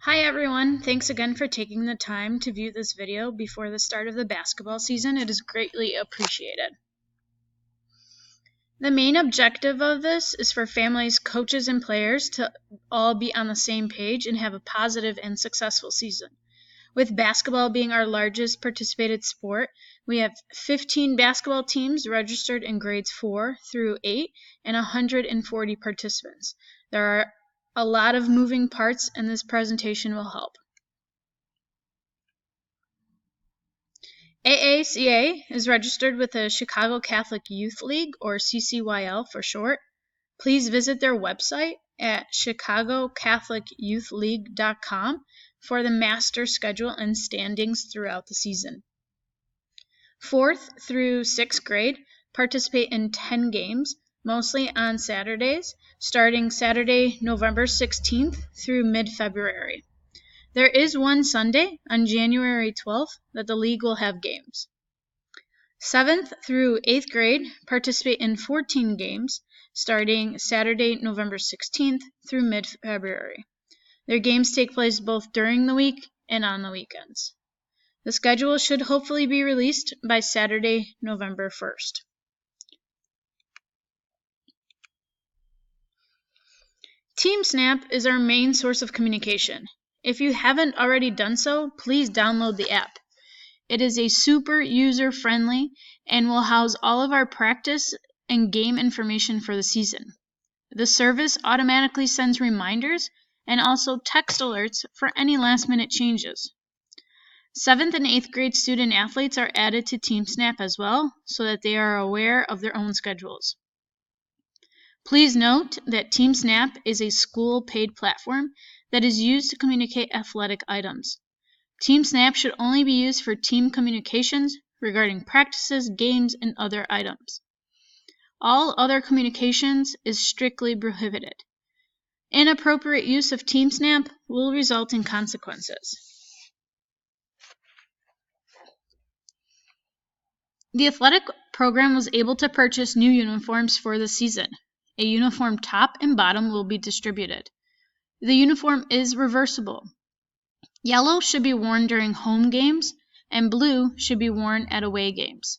Hi everyone, thanks again for taking the time to view this video before the start of the basketball season. It is greatly appreciated. The main objective of this is for families, coaches, and players to all be on the same page and have a positive and successful season. With basketball being our largest participated sport, we have 15 basketball teams registered in grades 4 through 8 and 140 participants. There are a lot of moving parts, and this presentation will help. AACA is registered with the Chicago Catholic Youth League, or CCYL for short. Please visit their website at chicagocatholicyouthleague.com for the master schedule and standings throughout the season. 4th through 6th grade participate in 10 games, mostly on Saturdays, starting Saturday, November 16th through mid-February. There is one Sunday on January 12th that the league will have games. 7th through 8th grade participate in 14 games, starting Saturday, November 16th through mid-February. Their games take place both during the week and on the weekends. The schedule should hopefully be released by Saturday, November 1st. TeamSnap is our main source of communication. If you haven't already done so, please download the app. It is a super user-friendly and will house all of our practice and game information for the season. The service automatically sends reminders and also text alerts for any last-minute changes. 7th and 8th grade student athletes are added to TeamSnap as well, so that they are aware of their own schedules. Please note that TeamSnap is a school-paid platform that is used to communicate athletic items. TeamSnap should only be used for team communications regarding practices, games, and other items. All other communications is strictly prohibited. Inappropriate use of TeamSnap will result in consequences. The athletic program was able to purchase new uniforms for the season. A uniform top and bottom will be distributed. The uniform is reversible. Yellow should be worn during home games, and blue should be worn at away games.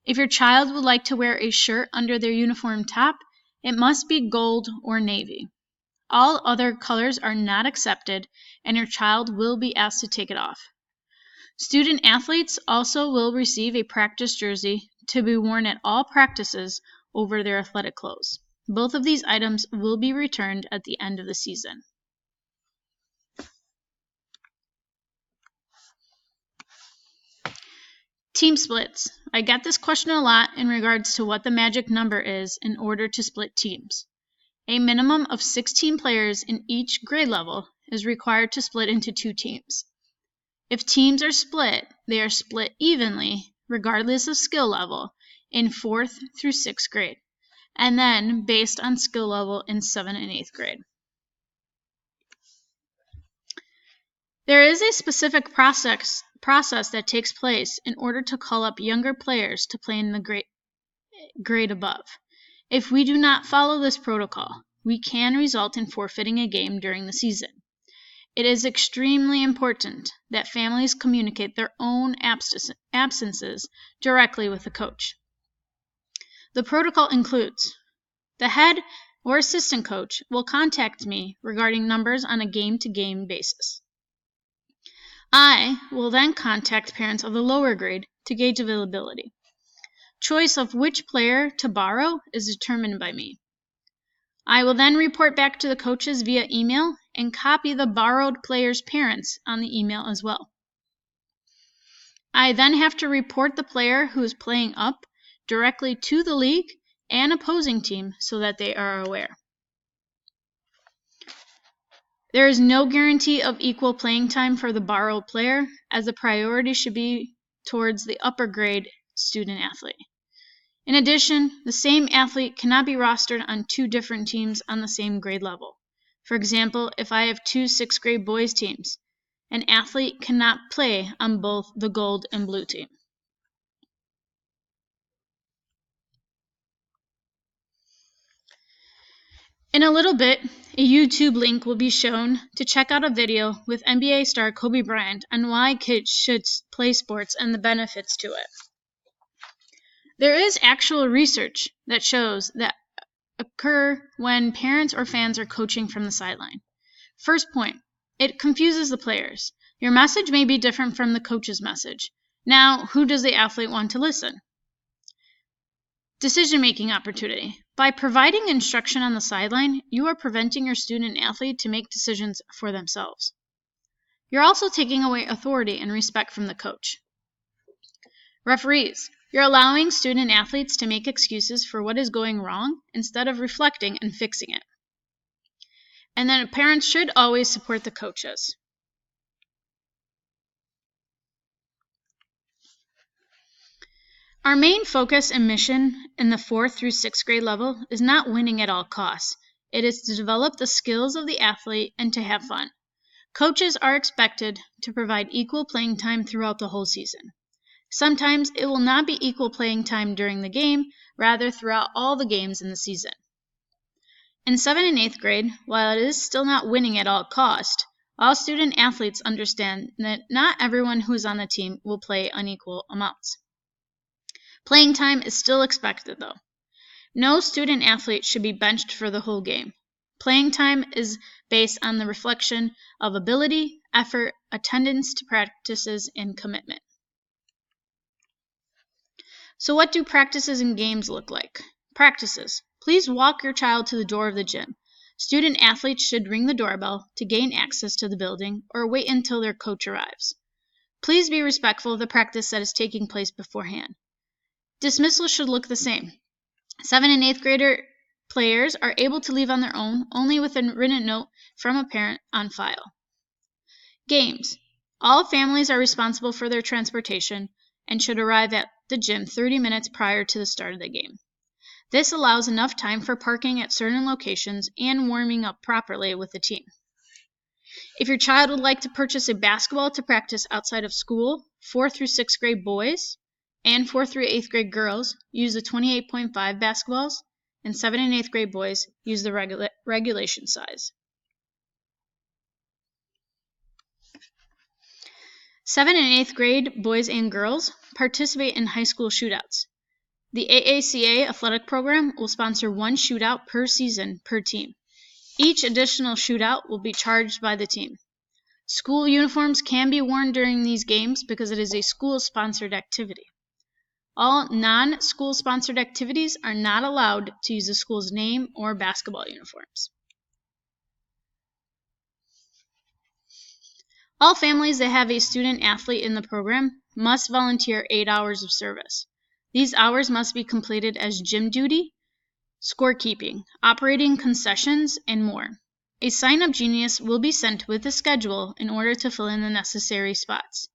If your child would like to wear a shirt under their uniform top, it must be gold or navy. All other colors are not accepted, and your child will be asked to take it off. Student athletes also will receive a practice jersey to be worn at all practices over their athletic clothes. Both of these items will be returned at the end of the season. Team splits. I get this question a lot in regards to what the magic number is in order to split teams. A minimum of 16 players in each grade level is required to split into 2 teams. If teams are split, they are split evenly, regardless of skill level, in 4th through 6th grade, and then based on skill level in 7th and 8th grade. There is a specific process that takes place in order to call up younger players to play in the grade above. If we do not follow this protocol, we can result in forfeiting a game during the season. It is extremely important that families communicate their own absences directly with the coach. The protocol includes: the head or assistant coach will contact me regarding numbers on a game-to-game basis. I will then contact parents of the lower grade to gauge availability. Choice of which player to borrow is determined by me. I will then report back to the coaches via email and copy the borrowed player's parents on the email as well. I then have to report the player who is playing up directly to the league and opposing team so that they are aware. There is no guarantee of equal playing time for the borrowed player, as the priority should be towards the upper grade student athlete. In addition, the same athlete cannot be rostered on 2 different teams on the same grade level. For example, if I have 2 6th grade boys teams, an athlete cannot play on both the gold and blue team. In a little bit, a YouTube link will be shown to check out a video with NBA star Kobe Bryant on why kids should play sports and the benefits to it. There is actual research that shows that occur when parents or fans are coaching from the sideline. First point, it confuses the players. Your message may be different from the coach's message. Now, who does the athlete want to listen? Decision-making opportunity. By providing instruction on the sideline, you are preventing your student athlete to make decisions for themselves. You're also taking away authority and respect from the coach. Referees. You're allowing student athletes to make excuses for what is going wrong instead of reflecting and fixing it. And then parents should always support the coaches. Our main focus and mission in the 4th through 6th grade level is not winning at all costs. It is to develop the skills of the athlete and to have fun. Coaches are expected to provide equal playing time throughout the whole season. Sometimes it will not be equal playing time during the game, rather throughout all the games in the season. In 7th and 8th grade, while it is still not winning at all cost, all student athletes understand that not everyone who is on the team will play unequal amounts. Playing time is still expected, though. No student athlete should be benched for the whole game. Playing time is based on the reflection of ability, effort, attendance to practices, and commitment. So what do practices and games look like? Practices. Please walk your child to the door of the gym. Student athletes should ring the doorbell to gain access to the building or wait until their coach arrives. Please be respectful of the practice that is taking place beforehand. Dismissal should look the same. 7th and 8th grader players are able to leave on their own, only with a written note from a parent on file. Games. All families are responsible for their transportation and should arrive at the gym 30 minutes prior to the start of the game. This allows enough time for parking at certain locations and warming up properly with the team. If your child would like to purchase a basketball to practice outside of school, 4th through 6th grade boys and 4th through 8th grade girls use the 28.5 basketballs, and 7th and 8th grade boys use the regulation size. 7th and 8th grade boys and girls participate in high school shootouts. The AACA athletic program will sponsor one shootout per season per team. Each additional shootout will be charged by the team. School uniforms can be worn during these games because it is a school-sponsored activity. All non-school sponsored activities are not allowed to use the school's name or basketball uniforms. All families that have a student athlete in the program must volunteer 8 hours of service. These hours must be completed as gym duty, scorekeeping, operating concessions, and more. A sign-up genius will be sent with a schedule in order to fill in the necessary spots.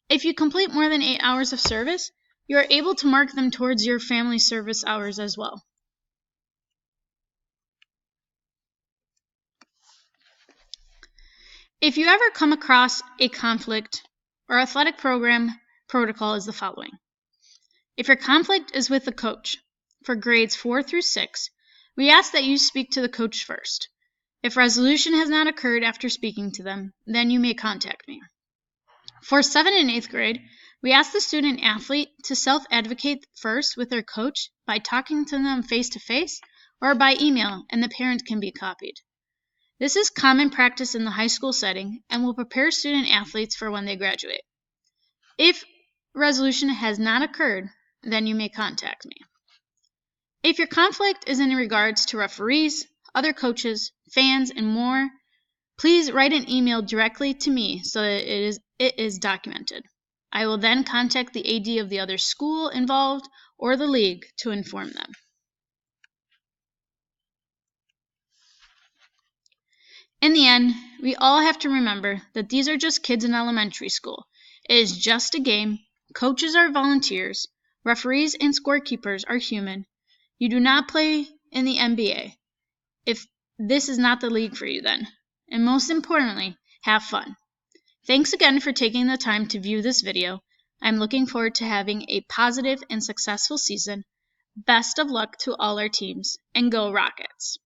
If you complete more than 8 hours of service, you are able to mark them towards your family service hours as well. If you ever come across a conflict, our athletic program protocol is the following. If your conflict is with the coach, for grades 4 through 6, we ask that you speak to the coach first. If resolution has not occurred after speaking to them, then you may contact me. For 7th and 8th grade, we ask the student athlete to self-advocate first with their coach by talking to them face-to-face or by email, and the parent can be copied. This is common practice in the high school setting and will prepare student athletes for when they graduate. If resolution has not occurred, then you may contact me. If your conflict is in regards to referees, other coaches, fans, and more, please write an email directly to me so that it is documented. I will then contact the AD of the other school involved or the league to inform them. In the end, we all have to remember that these are just kids in elementary school. It is just a game. Coaches are volunteers. Referees and scorekeepers are human. You do not play in the NBA. If this is not the league for you then. And most importantly, have fun. Thanks again for taking the time to view this video. I'm looking forward to having a positive and successful season. Best of luck to all our teams, and go Rockets!